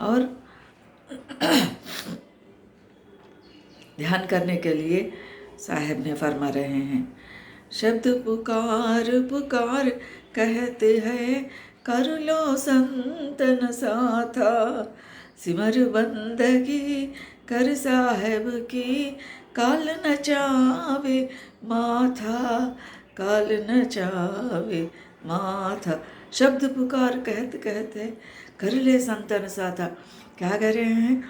और ध्यान करने के लिए साहेब ने फरमा रहे हैं, शब्द पुकार पुकार कहते हैं, कर लो संतन साथा, सिमर बंदगी कर साहेब की, काल नचावे माथा, काल नचावे माथा। शब्द पुकार कहते कहते कर ले संतन साथा। क्या कह रहे हैं?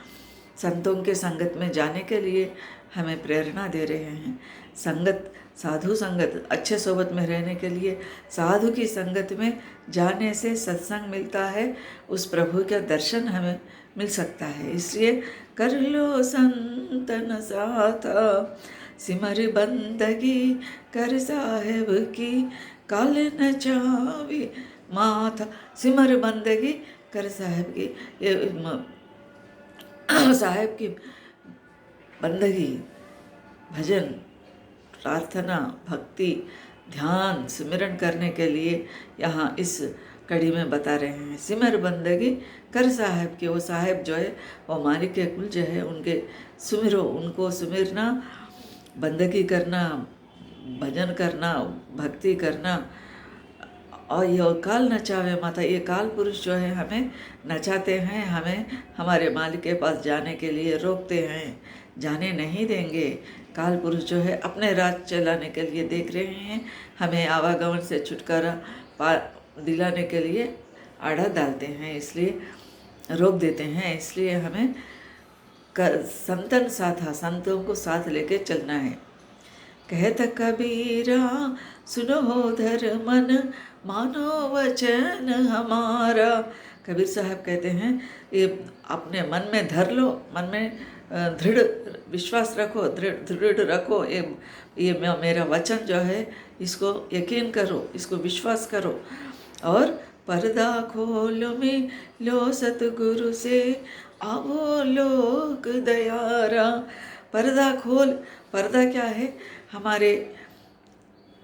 संतों के संगत में जाने के लिए हमें प्रेरणा दे रहे हैं। संगत, साधु संगत, अच्छे सोबत में रहने के लिए साधु की संगत में जाने से सत्संग मिलता है, उस प्रभु का दर्शन हमें मिल सकता है। इसलिए कर लो संतन साथा, सिमर बंदगी कर साहेब की, काल नचावे माथा। सिमर बंदगी कर साहेब की, ये साहेब की बंदगी, भजन, प्रार्थना, भक्ति, ध्यान, सिमरन करने के लिए यहाँ इस कड़ी में बता रहे हैं। सिमर बंदगी कर साहेब की, वो साहेब जो है वो मालिक के कुल जो है उनके सुमिरो, उनको सुमिरना, बंदगी करना, भजन करना, भक्ति करना। और ये काल नचावे माता, ये काल पुरुष जो है हमें नचाते हैं, हमें हमारे मालिक के पास जाने के लिए रोकते हैं, जाने नहीं देंगे। काल पुरुष जो है अपने राज चलाने के लिए देख रहे हैं, हमें आवागमन से छुटकारा दिलाने के लिए आड़ा डालते हैं, इसलिए रोक देते हैं। इसलिए हमें संतन साथा, संतों को साथ लेके चलना है। कहता कबीरा सुनो धर मन, मानो वचन हमारा। कबीर साहब कहते हैं, ये अपने मन में धर लो, मन में दृढ़ विश्वास रखो, दृढ़ रखो, ये मेरा वचन जो है इसको यकीन करो, इसको विश्वास करो। और पर्दा खोल में लो सतगुरु से, आवो लोक दयारा। पर्दा खोल, पर्दा क्या है? हमारे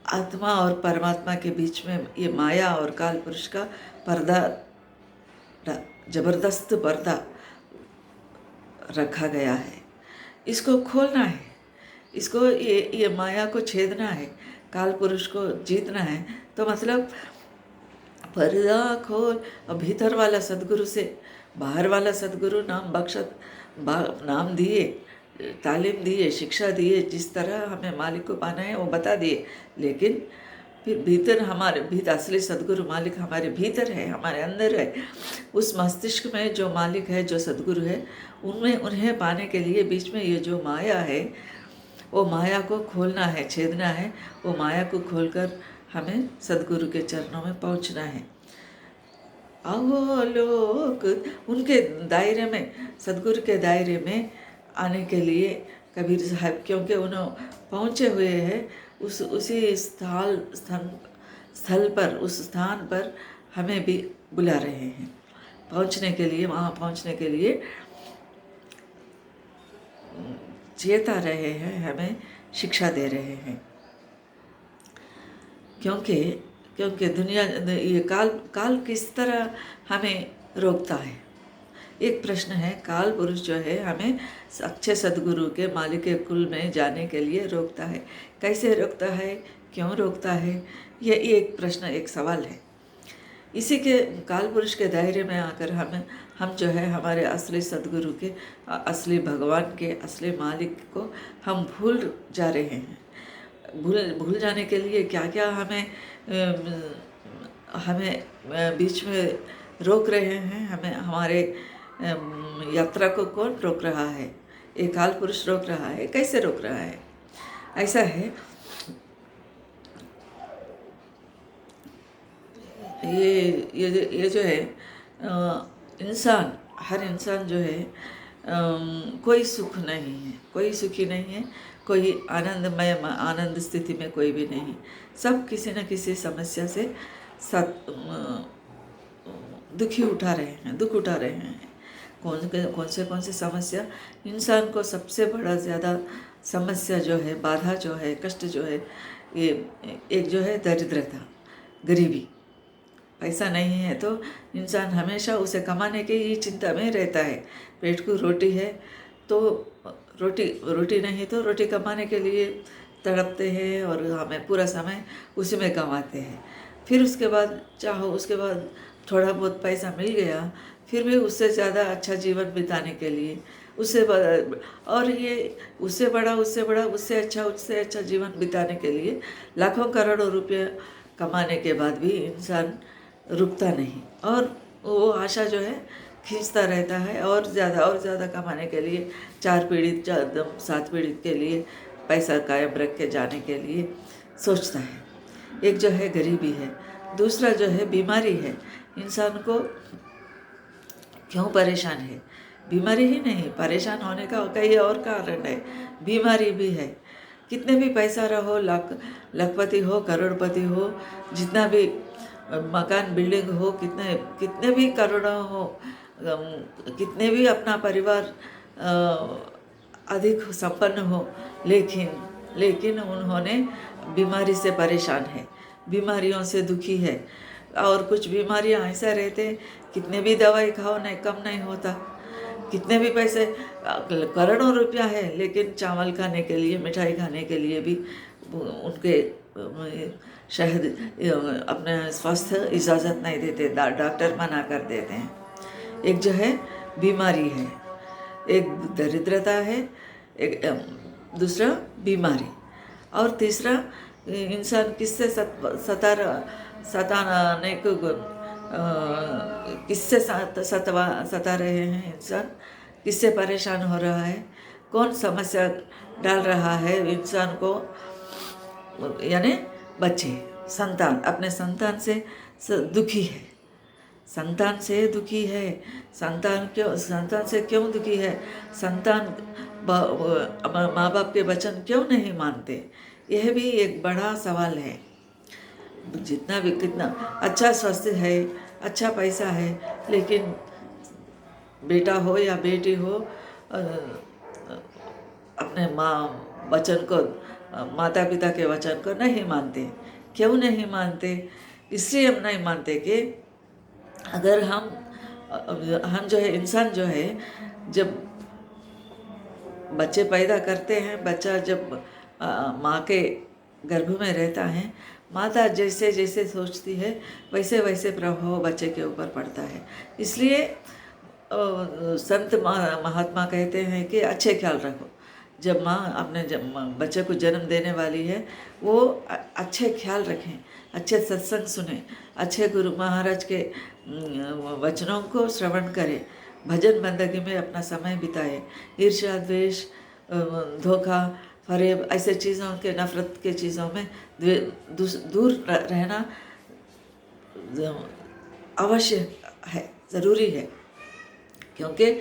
आत्मा और परमात्मा के बीच में ये माया और काल पुरुष का पर्दा, जबरदस्त पर्दा रखा गया है। इसको खोलना है, इसको ये माया को छेदना है, काल पुरुष को जीतना है। तो मतलब पर्दा खोल, भीतर वाला सद्गुरु से बाहर वाला सद्गुरु नाम बख्शत, नाम दिए, तालीम दिए, शिक्षा दिए, जिस तरह हमें मालिक को पाना है वो बता दिए। लेकिन फिर भीतर हमारे भीतर असली सद्गुरु मालिक हमारे भीतर है, हमारे अंदर है। उस मस्तिष्क में जो मालिक है, जो सद्गुरु है, उन्हें पाने के लिए बीच में ये जो माया है, वो माया को खोलना है, छेदना है। वो माया को खोलकर हमें सद्गुरु के चरणों में पहुंचना है। आओ लोग उनके दायरे में, सद्गुरु के दायरे में आने के लिए कबीर साहब, क्योंकि उन्होंने पहुँचे हुए हैं उसी स्थल पर, उस स्थान पर हमें भी बुला रहे हैं पहुँचने के लिए। वहाँ पहुँचने के लिए चेता रहे हैं, हमें शिक्षा दे रहे हैं। क्योंकि दुनिया, ये काल किस तरह हमें रोकता है? एक प्रश्न है। काल पुरुष जो है हमें अच्छे सद्गुरु के मालिक के कुल में जाने के लिए रोकता है। कैसे रोकता है, क्यों रोकता है, ये एक प्रश्न, एक सवाल है। इसी के काल पुरुष के दायरे में आकर हम जो है हमारे असली सद्गुरु के, असली भगवान के, असली मालिक को हम भूल जा रहे हैं। भूल जाने के लिए क्या क्या हमें बीच में रोक रहे हैं। हमें हमारे यात्रा को कौन रोक रहा है? ये काल पुरुष रोक रहा है। कैसे रोक रहा है? ऐसा है, ये जो है इंसान, हर इंसान जो है कोई सुख नहीं है, कोई सुखी नहीं है, कोई आनंदमय आनंद स्थिति में कोई भी नहीं। सब किसी न किसी समस्या से दुख उठा रहे हैं। कौन से समस्या? इंसान को सबसे बड़ा ज़्यादा समस्या जो है, बाधा जो है, कष्ट जो है, ये एक जो है दरिद्रता, गरीबी। पैसा नहीं है तो इंसान हमेशा उसे कमाने की ही चिंता में रहता है। पेट को रोटी है तो रोटी नहीं तो रोटी कमाने के लिए तड़पते हैं और हमें पूरा समय उसी में कमाते हैं। फिर उसके बाद उसके बाद थोड़ा बहुत पैसा मिल गया, फिर भी उससे ज़्यादा अच्छा जीवन बिताने के लिए और ये उससे बड़ा उससे अच्छा जीवन बिताने के लिए लाखों करोड़ों रुपये कमाने के बाद भी इंसान रुकता नहीं और वो आशा जो है खींचता रहता है और ज़्यादा कमाने के लिए 4 पीढ़ी 7 पीढ़ी के लिए पैसा कायम रख के जाने के लिए सोचता है। एक जो है गरीबी है, दूसरा जो है बीमारी है। इंसान को क्यों परेशान है? बीमारी ही नहीं, परेशान होने का कई और कारण है, बीमारी भी है। कितने भी पैसा रहो, लखपति हो, करोड़पति हो, जितना भी मकान बिल्डिंग हो, कितने भी करोड़ों हो, कितने भी अपना परिवार अधिक संपन्न हो, लेकिन उन्होंने बीमारी से परेशान है, बीमारियों से दुखी है। और कुछ बीमारियां ऐसा रहते, कितने भी दवाई खाओ नहीं कम नहीं होता, कितने भी पैसे करोड़ों रुपया है, लेकिन चावल खाने के लिए, मिठाई खाने के लिए भी उनके शायद अपने स्वास्थ्य इजाज़त नहीं देते, डॉक्टर मना कर देते हैं। एक जो है बीमारी है, एक दरिद्रता है, एक दूसरा बीमारी, और तीसरा इंसान किससे सताने को किससे सता रहे हैं, इंसान किससे परेशान हो रहा है, कौन समस्या डाल रहा है इंसान को, यानी बच्चे, संतान, अपने संतान से दुखी है, संतान से दुखी है। संतान से क्यों दुखी है? संतान माँ बाप के वचन क्यों नहीं मानते? यह भी एक बड़ा सवाल है। कितना अच्छा स्वास्थ्य है, अच्छा पैसा है, लेकिन बेटा हो या बेटी हो अपने वचन को, माता पिता के वचन को नहीं मानते। क्यों नहीं मानते? इसलिए हम नहीं मानते कि अगर हम जो है, इंसान जो है, जब बच्चे पैदा करते हैं, बच्चा जब माँ के गर्भ में रहता है, माता जैसे जैसे सोचती है वैसे वैसे प्रभाव बच्चे के ऊपर पड़ता है। इसलिए संत महात्मा कहते हैं कि अच्छे ख्याल रखो। जब माँ अपने बच्चे को जन्म देने वाली है, वो अच्छे ख्याल रखें, अच्छे सत्संग सुने, अच्छे गुरु महाराज के वचनों को श्रवण करें, भजन बंदगी में अपना समय बिताए। ईर्ष्या, द्वेष, धोखा, फरेब, ऐसे चीज़ों के, नफरत के चीज़ों में दूर रहना अवश्य है, ज़रूरी है। क्योंकि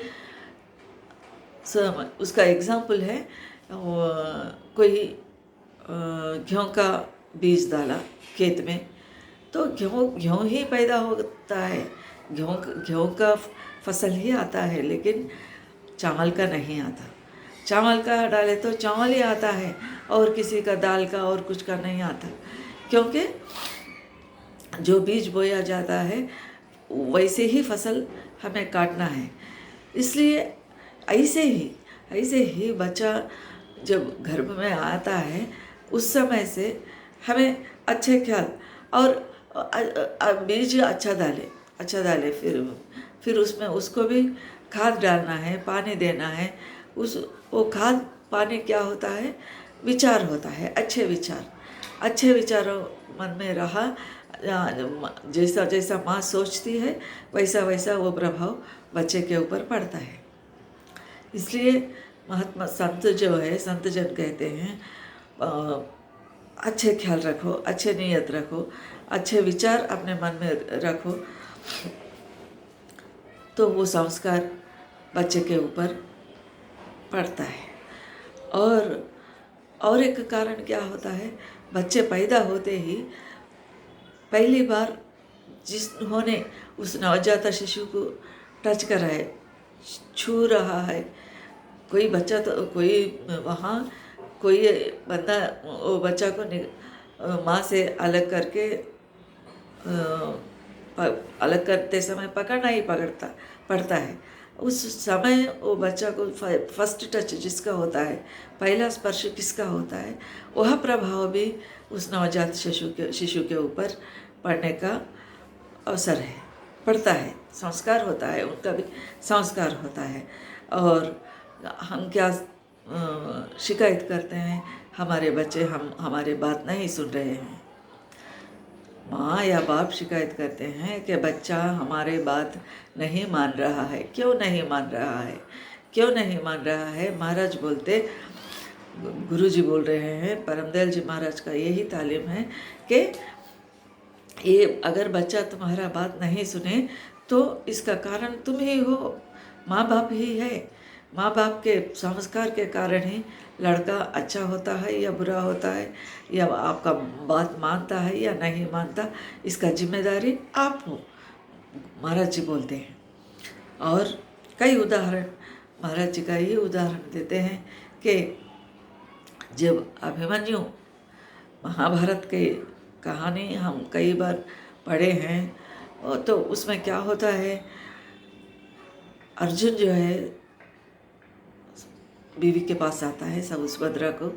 उसका एग्जाम्पल है, कोई गेहूँ का बीज डाला खेत में, तो गेहूँ ही पैदा होता है, गेहूँ का फसल ही आता है, लेकिन चावल का नहीं आता। चावल का डाले तो चावल ही आता है, और किसी का दाल का और कुछ का नहीं आता। क्योंकि जो बीज बोया जाता है वैसे ही फसल हमें काटना है। इसलिए ऐसे ही बच्चा जब गर्भ में आता है, उस समय से हमें अच्छे ख्याल और बीज अच्छा डाले, फिर उसमें उसको भी खाद डालना है, पानी देना है। वो खाद पानी क्या होता है? विचार होता है, अच्छे विचारों मन में रहा, जैसा जैसा माँ सोचती है वैसा वैसा वो प्रभाव बच्चे के ऊपर पड़ता है। इसलिए महात्मा संत जन कहते हैं, अच्छे ख्याल रखो, अच्छे नियत रखो, अच्छे विचार अपने मन में रखो, तो वो संस्कार बच्चे के ऊपर पड़ता है। और एक कारण क्या होता है? बच्चे पैदा होते ही पहली बार जिन्होंने उस नवजात शिशु को टच करा है, छू रहा है, कोई बच्चा, तो कोई वहाँ कोई बंदा वो बच्चा को माँ से अलग करके अलग करते समय पकड़ना ही पड़ता है। उस समय वो बच्चा को फर्स्ट टच जिसका होता है, पहला स्पर्श किसका होता है, वह प्रभाव भी उस नवजात शिशु के ऊपर पड़ने का अवसर है, पड़ता है, संस्कार होता है, उनका भी संस्कार होता है। और हम क्या शिकायत करते हैं, हमारे बच्चे हमारे बात नहीं सुन रहे हैं। माँ या बाप शिकायत करते हैं कि बच्चा हमारे बात नहीं मान रहा है। क्यों नहीं मान रहा है, क्यों नहीं मान रहा है? महाराज बोलते, गुरुजी बोल रहे हैं, परमदयाल जी महाराज का यही तालीम है कि ये अगर बच्चा तुम्हारा बात नहीं सुने तो इसका कारण तुम ही हो, माँ बाप ही है। माँ बाप के संस्कार के कारण ही लड़का अच्छा होता है या बुरा होता है, या आपका बात मानता है या नहीं मानता, इसका जिम्मेदारी आप हो, महाराज जी बोलते हैं। और कई उदाहरण महाराज जी का ही उदाहरण देते हैं कि जब अभिमन्यु, महाभारत के कहानी हम कई बार पढ़े हैं, तो उसमें क्या होता है, अर्जुन जो है बीवी के पास आता है, सब सुभद्रा को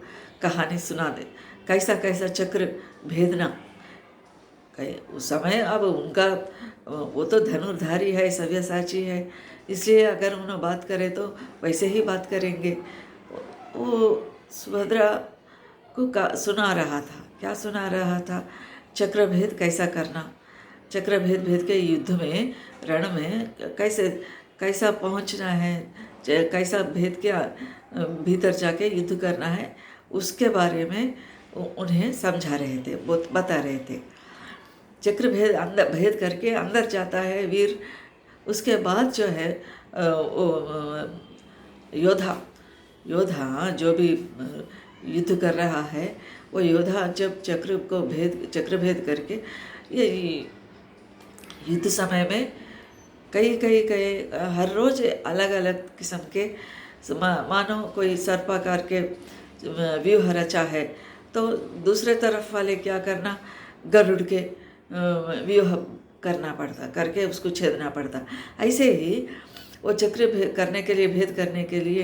कहानी सुना दे, कैसा कैसा चक्र भेदना। उस समय अब उनका वो तो धनुर्धारी है, सव्यसाची है, इसलिए अगर उन्हें बात करें तो वैसे ही बात करेंगे। वो सुभद्रा को सुना रहा था, क्या सुना रहा था, चक्रभेद कैसा करना, चक्रभेद के युद्ध में, रण में कैसा पहुंचना है, कैसा भेद के भीतर जाके युद्ध करना है, उसके बारे में उन्हें समझा रहे थे, बता रहे थे। चक्रभेद अंदर भेद करके अंदर जाता है वीर, उसके बाद जो है योद्धा जो भी युद्ध कर रहा है, वो योद्धा जब चक्रभेद करके, ये युद्ध समय में कई हर रोज अलग अलग किस्म के, मानो कोई सर्पाकार के व्यूह रचा है तो दूसरे तरफ वाले क्या करना, गरुड़ के व्यूह करना पड़ता, करके उसको छेदना पड़ता। ऐसे ही वो चक्र भेद करने के लिए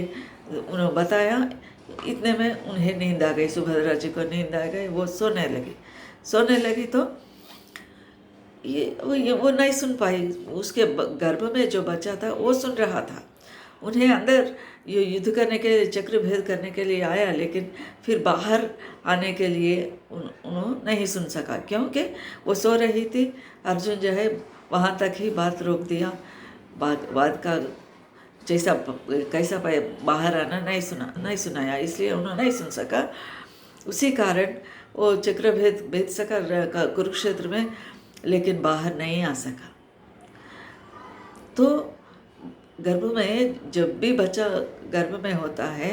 उन्होंने बताया। इतने में उन्हें नींद आ गई, सुभद्रा जी को नींद आ गई, वो सोने लगी तो वो नहीं सुन पाई। उसके गर्भ में जो बच्चा था वो सुन रहा था। उन्हें अंदर ये युद्ध करने के लिए, चक्र भेद करने के लिए आया, लेकिन फिर बाहर आने के लिए उन्होंने नहीं सुन सका, क्योंकि वो सो रही थी। अर्जुन जो है वहाँ तक ही बात रोक दिया, बात का कैसा बाहर आना नहीं सुनाया, इसलिए उन्होंने नहीं सुन सका। उसी कारण वो चक्र भेद सका कुरुक्षेत्र में, लेकिन बाहर नहीं आ सका। तो गर्भ में जब भी बच्चा गर्भ में होता है,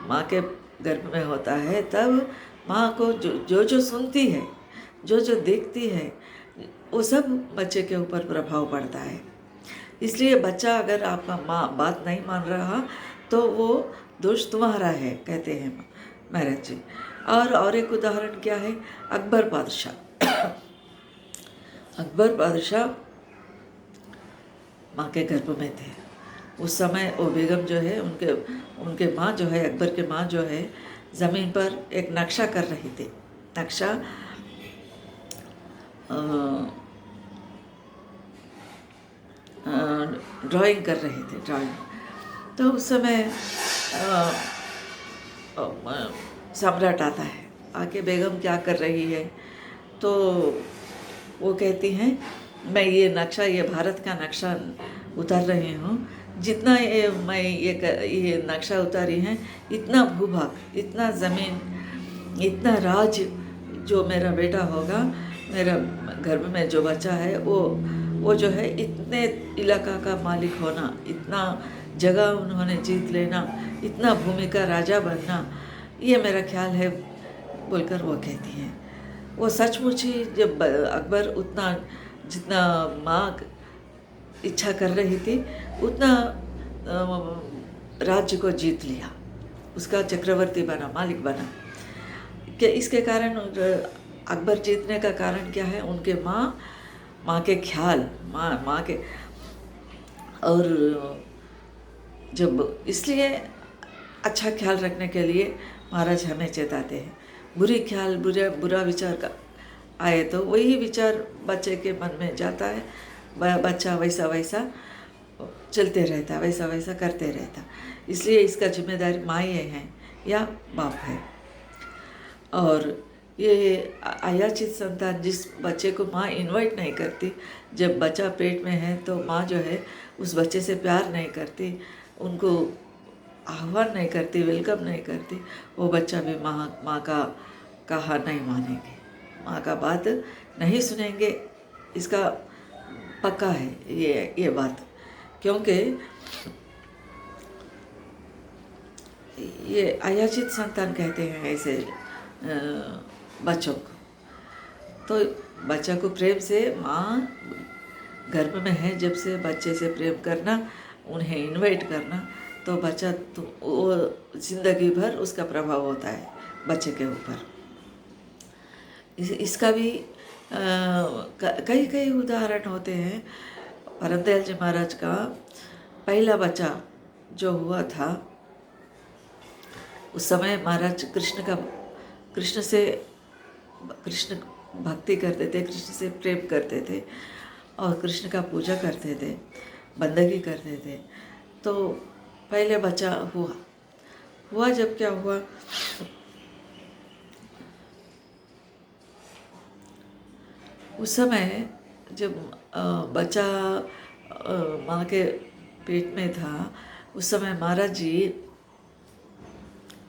माँ के गर्भ में होता है, तब माँ को जो सुनती है, जो देखती है, वो सब बच्चे के ऊपर प्रभाव पड़ता है। इसलिए बच्चा अगर आपका माँ बात नहीं मान रहा तो वो दोष तुम्हारा है, कहते हैं महाराज जी। और एक उदाहरण क्या है, अकबर बादशाह माँ के गर्भ में थे। उस समय वो बेगम जो है, उनके माँ जो है, अकबर के माँ जो है, ज़मीन पर एक नक्शा कर रही थी। नक्शा ड्राइंग कर रहे थे, तो उस समय सम्राट आता है, आके बेगम क्या कर रही है, तो वो कहती हैं, मैं ये भारत का नक्शा उतार रही हूँ। जितना मैं ये नक्शा उतारी है, इतना भूभाग, इतना ज़मीन, इतना राज जो मेरा बेटा होगा, मेरा गर्भ में जो बच्चा है, वो जो है इतने इलाका का मालिक होना, इतना जगह उन्होंने जीत लेना, इतना भूमि का राजा बनना, ये मेरा ख्याल है, बोलकर वो कहती हैं। वो सचमुच ही जब अकबर जितना माँ इच्छा कर रही थी, उतना राज्य को जीत लिया, उसका चक्रवर्ती बना, मालिक बना। कि इसके कारण अकबर जीतने का कारण क्या है, उनके माँ माँ के ख्याल, माँ के, और जब इसलिए अच्छा ख्याल रखने के लिए महाराज हमें चेताते हैं। बुरी ख्याल, बुरा विचार का आए तो वही विचार बच्चे के मन में जाता है, बच्चा वैसा वैसा चलते रहता, वैसा वैसा करते रहता। इसलिए इसका जिम्मेदारी माँ ही है या बाप है। और ये अयाचित संतान, जिस बच्चे को माँ इनवाइट नहीं करती, जब बच्चा पेट में है तो माँ जो है उस बच्चे से प्यार नहीं करती, उनको आह्वान नहीं करती, वेलकम नहीं करती, वो बच्चा भी माँ का कहा नहीं मानेंगे, माँ का बात नहीं सुनेंगे। इसका पक्का है ये बात, क्योंकि ये अयाचित संतान कहते हैं ऐसे बच्चों को। तो बच्चा को प्रेम से, माँ गर्भ में है जब से बच्चे से प्रेम करना, उन्हें इनवाइट करना, तो बच्चा तो वो जिंदगी भर उसका प्रभाव होता है बच्चे के ऊपर। इसका भी कई कई उदाहरण होते हैं। परमदयाल जी महाराज का पहला बच्चा जो हुआ था, उस समय महाराज कृष्ण भक्ति करते थे, कृष्ण से प्रेम करते थे और कृष्ण का पूजा करते थे, बंदगी करते थे। तो पहले बच्चा हुआ जब क्या हुआ, उस समय जब बच्चा माँ के पेट में था, उस समय महाराज जी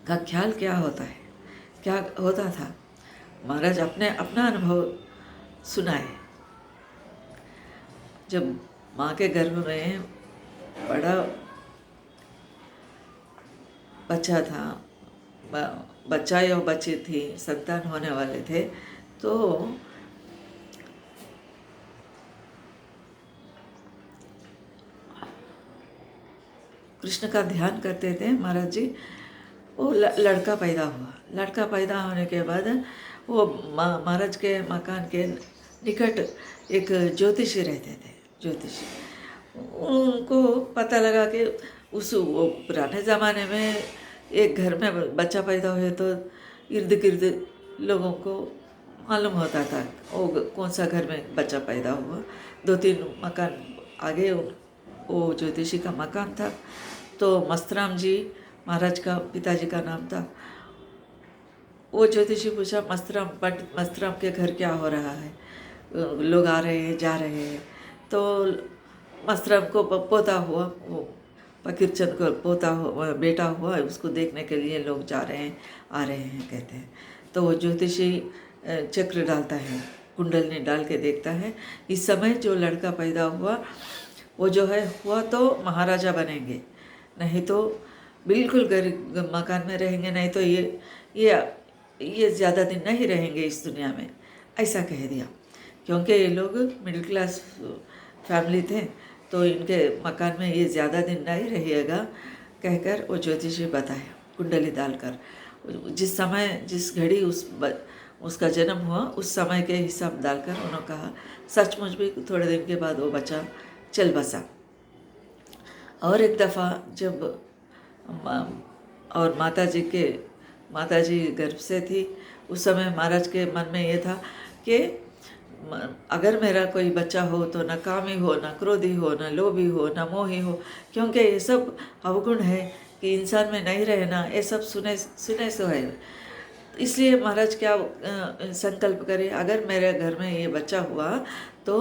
का ख्याल क्या होता था, महाराज अपना अनुभव सुनाए। जब माँ के गर्भ में बड़ा बच्चा था, बच्चा या बच्ची थी, संतान होने वाले थे, तो कृष्ण का ध्यान करते थे महाराज जी। वो लड़का पैदा होने के बाद वो महाराज के मकान के निकट एक ज्योतिषी रहते थे। ज्योतिषी, उनको पता लगा कि वो पुराने ज़माने में एक घर में बच्चा पैदा हुए तो इर्द गिर्द लोगों को मालूम होता था वो कौन सा घर में बच्चा पैदा हुआ। 2-3 मकान आगे वो ज्योतिषी का मकान था। तो मस्तराम जी महाराज का पिताजी का नाम था। वो ज्योतिषी पूछा, पंडित मस्तराम के घर क्या हो रहा है, लोग आ रहे हैं जा रहे हैं। तो मस्तराम को पोता हुआ, वो फकीरचंद को पोता हुआ, बेटा हुआ, उसको देखने के लिए लोग जा रहे हैं आ रहे हैं कहते हैं। तो वो ज्योतिषी चक्र डालता है, कुंडलनी डाल के देखता है, इस समय जो लड़का पैदा हुआ वो जो है हुआ तो महाराजा बनेंगे, नहीं तो बिल्कुल गरीब मकान में रहेंगे, नहीं तो ये ज़्यादा दिन नहीं रहेंगे इस दुनिया में, ऐसा कह दिया। क्योंकि ये लोग मिडिल क्लास फैमिली थे, तो इनके मकान में ये ज़्यादा दिन नहीं रहिएगा कहकर वो ज्योतिषी बताया, कुंडली डालकर जिस समय जिस घड़ी उसका जन्म हुआ उस समय के हिसाब डालकर उन्होंने कहा। सचमुच भी थोड़े दिन के बाद वो बच्चा चल बसा। और एक दफ़ा जब और माता जी गर्भ से थी, उस समय महाराज के मन में ये था कि अगर मेरा कोई बच्चा हो तो न कामी हो, न क्रोधी हो, न लोभी हो, न मोही हो, क्योंकि ये सब अवगुण है कि इंसान में नहीं रहना, ये सब सुने सो है। इसलिए महाराज क्या संकल्प करे, अगर मेरे घर में ये बच्चा हुआ तो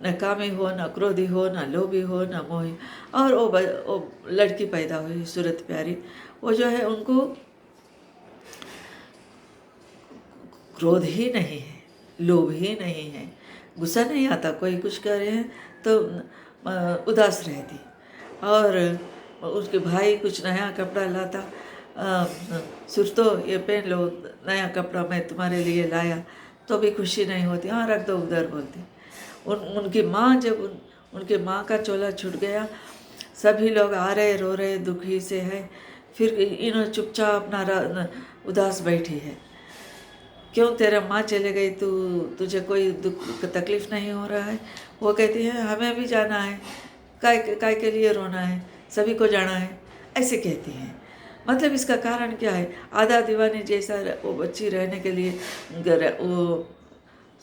न कामी हो, न क्रोधी हो, न लोभी हो, न मोही। और वो लड़की पैदा हुई सूरत प्यारी, वो जो है उनको क्रोध ही नहीं है, लोभ ही नहीं है, गुस्सा नहीं आता, कोई कुछ कर रहे हैं तो उदास रहती। और उसके भाई कुछ नया कपड़ा लाता, सुरतो ये पहन लो, नया कपड़ा मैं तुम्हारे लिए लाया, तो भी खुशी नहीं होती, हाँ रख दो उधर बोलती। उनकी माँ, जब उनके माँ का चोला छूट गया, सभी लोग आ रहे, रो रहे, दुखी से है, फिर इन्होंने चुपचाप अपना उदास बैठी है। क्यों तेरा माँ चले गई, तुझे कोई दुख तकलीफ़ नहीं हो रहा है? वो कहती है हमें भी जाना है, काय के लिए रोना है, सभी को जाना है, ऐसे कहती हैं। मतलब इसका कारण क्या है? आधा दीवानी जैसा वो बच्ची रहने के लिए वो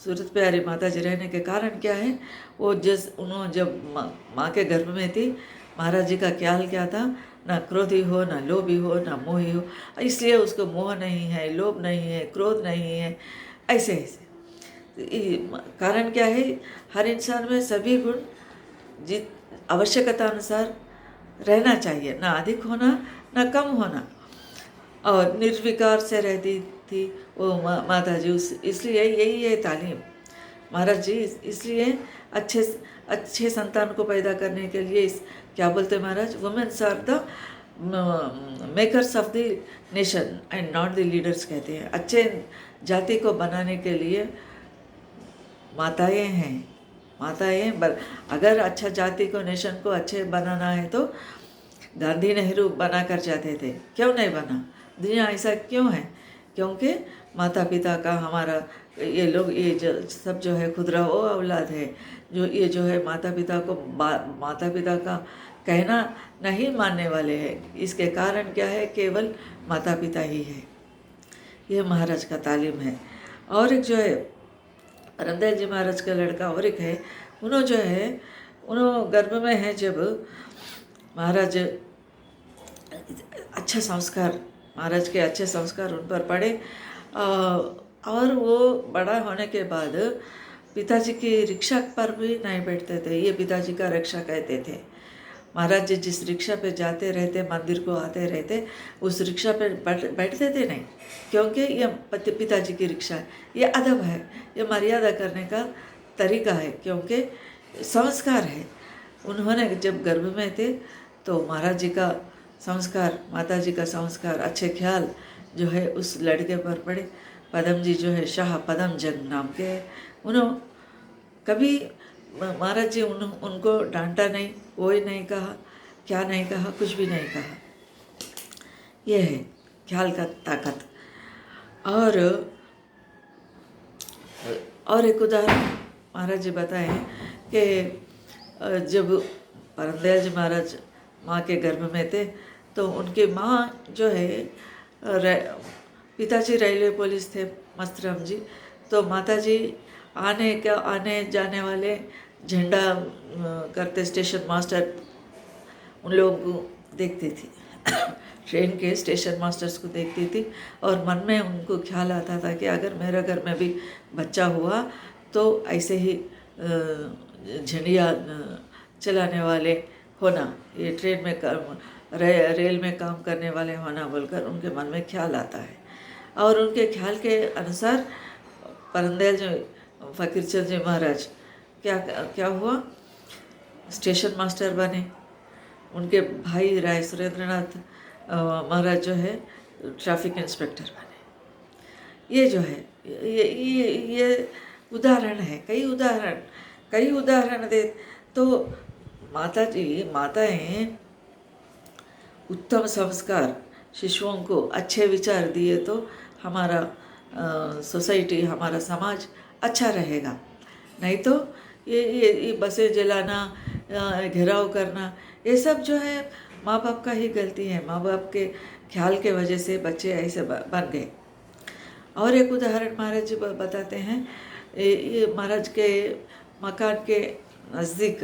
सूरत प्यारी माता जी रहने के कारण क्या है? वो उन्होंने जब माँ के गर्भ में थी, महाराज जी का ख्याल क्या था? ना क्रोधी हो, ना लोभी हो, ना मोही हो, इसलिए उसको मोह नहीं है, लोभ नहीं है, क्रोध नहीं है, ऐसे ऐसे। कारण क्या है? हर इंसान में सभी गुण जित आवश्यकता अनुसार रहना चाहिए, ना अधिक होना ना कम होना। और निर्विकार से रहती थी वो माता जी, इसलिए यही है तालीम महाराज जी। इसलिए अच्छे अच्छे संतान को पैदा करने के लिए क्या बोलते महाराज? Women's are the makers of the nation and not the leaders कहते हैं। अच्छे जाति को बनाने के लिए माताएं हैं, माताएं। अगर अच्छा जाति को, नेशन को अच्छे बनाना है तो गांधी नेहरू बना कर जाते थे, क्यों नहीं बना? दुनिया ऐसा क्यों है? क्योंकि माता पिता का हमारा ये लोग, ये सब जो है खुदरा वो औलाद है, जो ये जो है माता पिता को माता पिता का कहना नहीं मानने वाले हैं। इसके कारण क्या है? केवल माता पिता ही है। ये महाराज का तालीम है। और एक जो है परमदयाल जी महाराज का लड़का और एक है, उन्होंने जो है उन्होंने गर्भ में है जब महाराज अच्छा संस्कार, महाराज के अच्छे संस्कार उन पर पड़े। और वो बड़ा होने के बाद पिताजी की रिक्शा पर भी नहीं बैठते थे, ये पिताजी का रिक्शा कहते थे। महाराज जी जिस रिक्शा पे जाते रहते, मंदिर को आते रहते, उस रिक्शा पे बैठते थे नहीं, क्योंकि ये पिताजी की रिक्शा है, ये अदब है, ये मर्यादा करने का तरीका है, क्योंकि संस्कार है। उन्होंने जब गर्भ में थे तो महाराज जी का संस्कार, माता जी का संस्कार, अच्छे ख्याल जो है उस लड़के पर पड़े। पदम जी जो है शाह पदम जंग नाम के हैं। उन्होंने कभी महाराज जी उनको डांटा नहीं, वो ही नहीं कहा, क्या नहीं कहा, कुछ भी नहीं कहा। ये है ख्याल का ताकत। और एक उदाहरण महाराज जी बताएं कि जब परमदयाल जी महाराज माँ के गर्भ में थे तो उनकी माँ जो है पिताजी रेलवे पुलिस थे मस्तराम जी, तो माता जी आने जाने वाले झंडा करते स्टेशन मास्टर उन लोगों को देखती थी ट्रेन के स्टेशन मास्टर्स को देखती थी, और मन में उनको ख्याल आता था कि अगर मेरे घर में भी बच्चा हुआ तो ऐसे ही झंडिया चलाने वाले होना, ये ट्रेन में रेल में काम करने वाले होना बोलकर उनके मन में ख्याल आता है। और उनके ख्याल के अनुसार परमदयाल जी फकीरचंद जी महाराज क्या हुआ? स्टेशन मास्टर बने। उनके भाई राय सुरेंद्रनाथ महाराज जो है ट्रैफिक इंस्पेक्टर बने। ये जो है ये उदाहरण है, कई उदाहरण दे तो माताएं उत्तम संस्कार शिशुओं को अच्छे विचार दिए तो हमारा सोसाइटी, हमारा समाज अच्छा रहेगा। नहीं तो ये बसें जलाना, घेराव करना, ये सब जो है माँ बाप का ही गलती है। माँ बाप के ख्याल के वजह से बच्चे ऐसे बन गए। और एक उदाहरण महाराज जी बताते हैं। ये महाराज के मकान के नज़दीक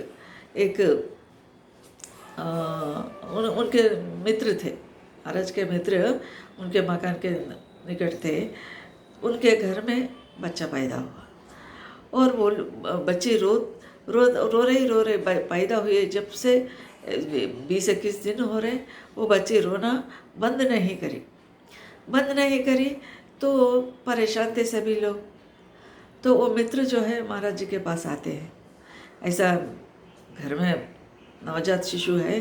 एक उनके मित्र थे, महाराज के मित्र उनके मकान के निकट थे। उनके घर में बच्चा पैदा हुआ और वो बच्ची रो रही पैदा हुई। जब से 20-21 दिन हो रहे, वो बच्ची रोना बंद नहीं करी तो परेशान थे सभी लोग। तो वो मित्र जो है महाराज जी के पास आते हैं, ऐसा घर में नवजात शिशु है,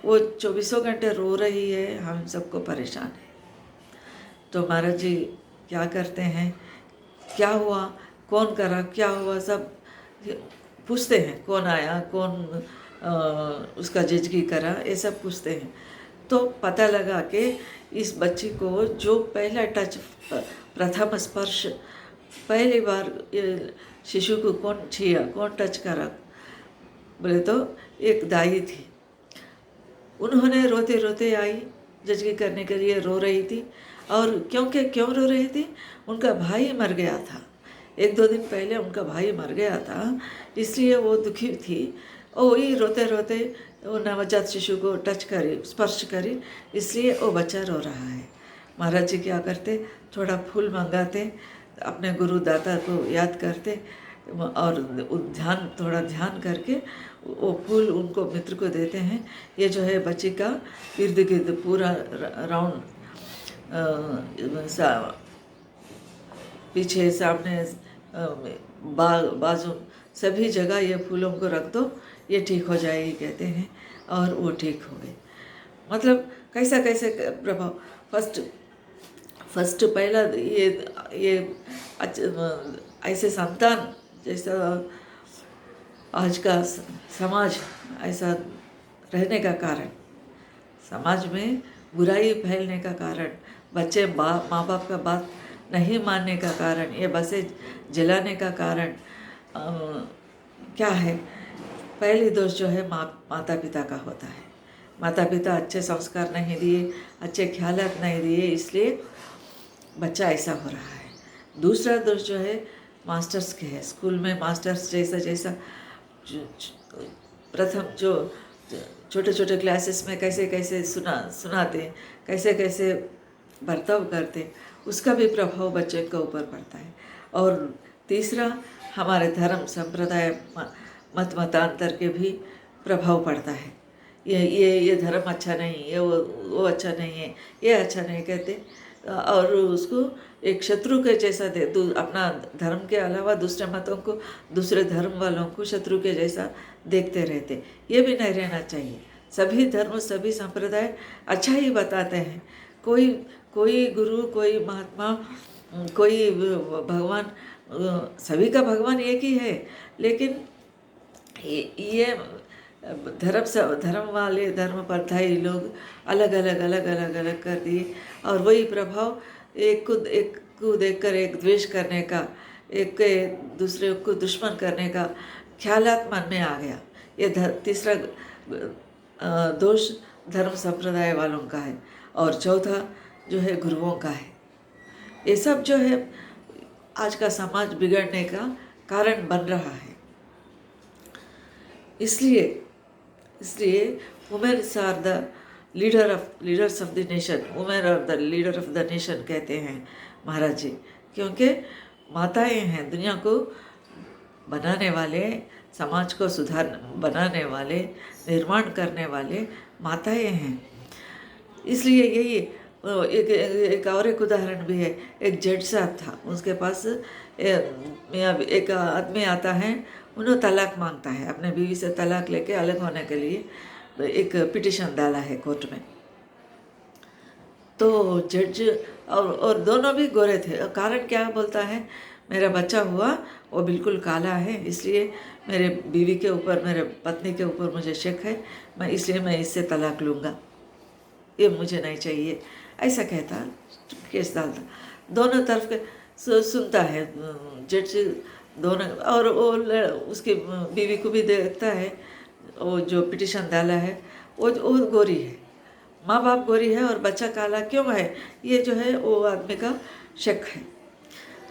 वो 24 घंटे रो रही है, हम सबको परेशान है। तो महाराज जी क्या करते हैं, क्या हुआ, कौन करा, क्या हुआ, सब पूछते हैं। कौन आया, कौन उसका जजगी करा, ये सब पूछते हैं। तो पता लगा कि इस बच्ची को जो पहला टच, प्रथम स्पर्श, पहली बार शिशु को कौन छुआ, कौन टच करा, बोले तो एक दाई थी। उन्होंने रोते रोते आई, जजगी करने के लिए रो रही थी। और क्यों रो रही थी? उनका भाई मर गया था, 1-2 दिन पहले उनका भाई मर गया था, इसलिए वो दुखी थी। और वही रोते रोते वो नवजात शिशु को टच करी, स्पर्श करी, इसलिए वो बच्चा रो रहा है। महाराज जी क्या करते, थोड़ा फूल मंगाते, अपने गुरु दाता को याद करते और थोड़ा ध्यान करके वो फूल उनको मित्र को देते हैं। ये जो है बच्ची का इर्द गिर्द पूरा राउंड, पीछे सामने, बाजू, सभी जगह ये फूलों को रख दो, ये ठीक हो जाएगी कहते हैं। और वो ठीक हो गए। मतलब कैसा कैसे प्रभाव। फर्स्ट पहला ये ऐसे संतान, जैसा आज का समाज ऐसा रहने का कारण, समाज में बुराई फैलने का कारण, बच्चे माँ बाप का बात नहीं मानने का कारण, ये बसें जलाने का कारण क्या है? पहली दोष जो है माता पिता का होता है। माता पिता अच्छे संस्कार नहीं दिए, अच्छे ख्यालात नहीं दिए, इसलिए बच्चा ऐसा हो रहा है। दूसरा दोष जो है मास्टर्स के है। स्कूल में मास्टर्स जैसा प्रथम जो छोटे छोटे क्लासेस में कैसे कैसे सुनाते, कैसे कैसे बर्ताव करते, उसका भी प्रभाव बच्चे के ऊपर पड़ता है। और तीसरा हमारे धर्म संप्रदाय मतांतर के भी प्रभाव पड़ता है। ये धर्म अच्छा नहीं, ये वो अच्छा नहीं है, ये अच्छा नहीं कहते, और उसको एक शत्रु के जैसा अपना धर्म के अलावा दूसरे मतों को, दूसरे धर्म वालों को शत्रु के जैसा देखते रहते। ये भी नहीं रहना चाहिए। सभी धर्म, सभी संप्रदाय अच्छा ही बताते हैं। कोई गुरु, कोई महात्मा, कोई भगवान, सभी का भगवान एक ही है। लेकिन ये धर्म वाले, धर्म परधाई लोग अलग अलग कर दिए, और वही प्रभाव एक को देखकर एक द्वेष करने का, एक के दूसरे को दुश्मन करने का ख्यालात मन में आ गया। ये तीसरा दोष धर्म संप्रदाय वालों का है। और चौथा जो है गुरुओं का है। ये सब जो है आज का समाज बिगड़ने का कारण बन रहा है। इसलिए women's are the leaders of the nation, women are the leader of the nation कहते हैं महाराज जी, क्योंकि माताएं हैं दुनिया को बनाने वाले, समाज को बनाने वाले, निर्माण करने वाले माताएं हैं। इसलिए यही एक और एक उदाहरण भी है। एक जज साहब था, उसके पास एक आदमी आता है, उन्हें तलाक मांगता है, अपने बीवी से तलाक लेके अलग होने के लिए एक पिटिशन डाला है कोर्ट में। तो जज और दोनों भी गोरे थे। कारण क्या बोलता है, मेरा बच्चा हुआ वो बिल्कुल काला है, इसलिए मेरे बीवी के ऊपर, मेरे पत्नी के ऊपर मुझे शक है, इसलिए मैं इससे तलाक लूँगा, ये मुझे नहीं चाहिए, ऐसा कहता, केस डालता। दोनों तरफ के सुनता है जज, दोनों। और वो उसकी बीवी को भी देखता है, वो जो पिटिशन डाला है वो गोरी है, माँ बाप गोरी है और बच्चा काला क्यों है, ये जो है वो आदमी का शक है।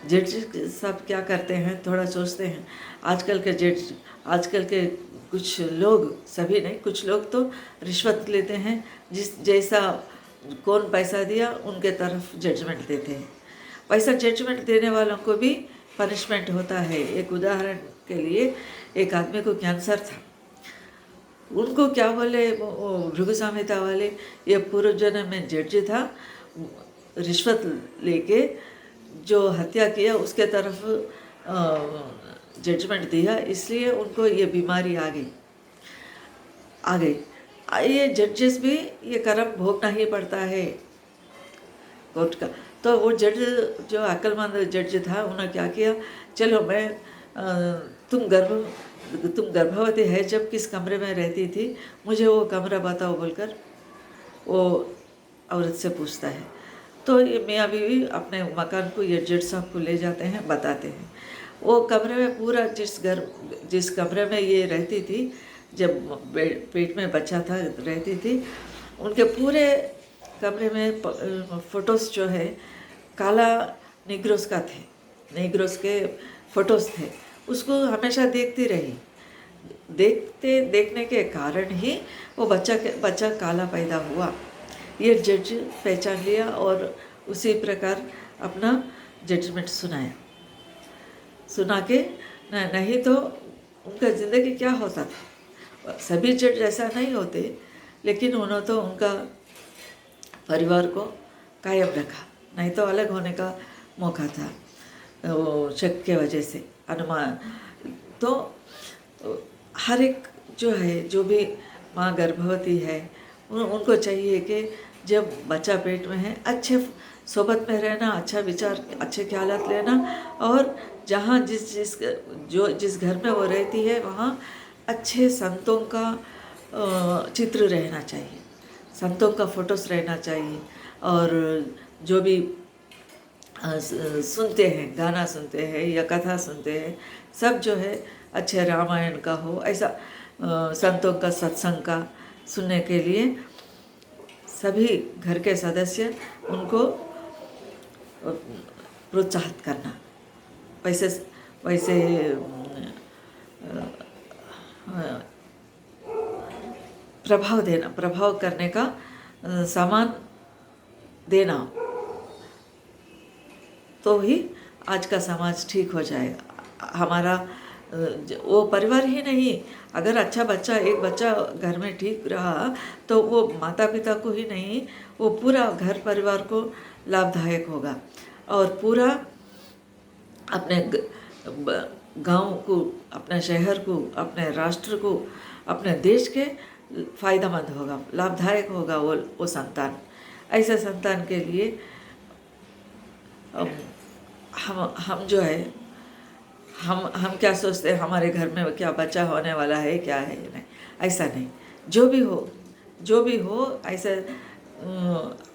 जज सब क्या करते हैं, थोड़ा सोचते हैं। आजकल के जज, आजकल के कुछ लोग, सभी नहीं, कुछ लोग तो रिश्वत लेते हैं, जैसा कौन पैसा दिया उनके तरफ जजमेंट देते हैं। पैसा जजमेंट देने वालों को भी पनिशमेंट होता है। एक उदाहरण के लिए, एक आदमी को कैंसर था, उनको क्या बोले वो भृगु संहिता वाले, ये पूर्व जन्म में जज था, रिश्वत लेके जो हत्या किया उसके तरफ जजमेंट दिया, इसलिए उनको ये बीमारी आ गई। ये जजेस भी ये कर्म भोगना ही पड़ता है कोर्ट का। तो वो जज जो अक्लमंद जज था, उन्होंने क्या किया, चलो तुम गर्भवती है जब किस कमरे में रहती थी, मुझे वो कमरा बताओ बोलकर वो औरत से पूछता है। तो ये मियाँ बीवी अपने मकान को ये जेठ साहब को ले जाते हैं, बताते हैं। वो कमरे में पूरा जिस कमरे में ये रहती थी, जब पेट में बच्चा था रहती थी, उनके पूरे कमरे में फ़ोटोज़ जो है काला निग्रोस का थे, निग्रोस के फ़ोटोज़ थे। उसको हमेशा देखती रही। देखने के कारण ही वो बच्चा काला पैदा हुआ। ये जज पहचान लिया और उसी प्रकार अपना जजमेंट सुना के नहीं तो उनका ज़िंदगी क्या होता था। सभी जज ऐसा नहीं होते, लेकिन उन्होंने तो उनका परिवार को कायम रखा, नहीं तो अलग होने का मौका था वो शक के वजह से अनुमान। तो हर एक जो है, जो भी माँ गर्भवती है, उनको चाहिए कि जब बच्चा पेट में है अच्छे सोबत में रहना, अच्छा विचार, अच्छे ख्यालात लेना, और जहाँ जिस घर में वो रहती है वहाँ अच्छे संतों का चित्र रहना चाहिए, संतों का फोटोस रहना चाहिए। और जो भी सुनते हैं, गाना सुनते हैं या कथा सुनते हैं, सब जो है अच्छे रामायण का हो, ऐसा संतों का सत्संग का सुनने के लिए सभी घर के सदस्य उनको प्रोत्साहित करना, वैसे प्रभाव करने का सामान देना, तो ही आज का समाज ठीक हो जाएगा। हमारा वो परिवार ही नहीं, अगर एक बच्चा घर में ठीक रहा तो वो माता पिता को ही नहीं, वो पूरा घर परिवार को लाभदायक होगा, और पूरा अपने गांव को, अपने शहर को, अपने राष्ट्र को, अपने देश के फायदेमंद होगा, लाभदायक होगा वो संतान। ऐसे संतान के लिए हम जो है, हम क्या सोचते हैं हमारे घर में क्या बच्चा होने वाला है, क्या है, नहीं, ऐसा नहीं। जो भी हो ऐसे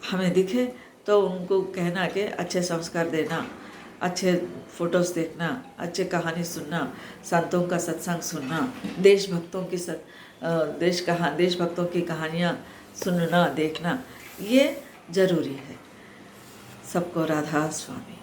हमें दिखे तो उनको कहना कि अच्छे संस्कार देना, अच्छे फोटोज़ देखना, अच्छे कहानी सुनना, संतों का सत्संग सुनना, देशभक्तों की कहानियाँ सुनना, देखना, ये ज़रूरी है। सबको राधा स्वामी।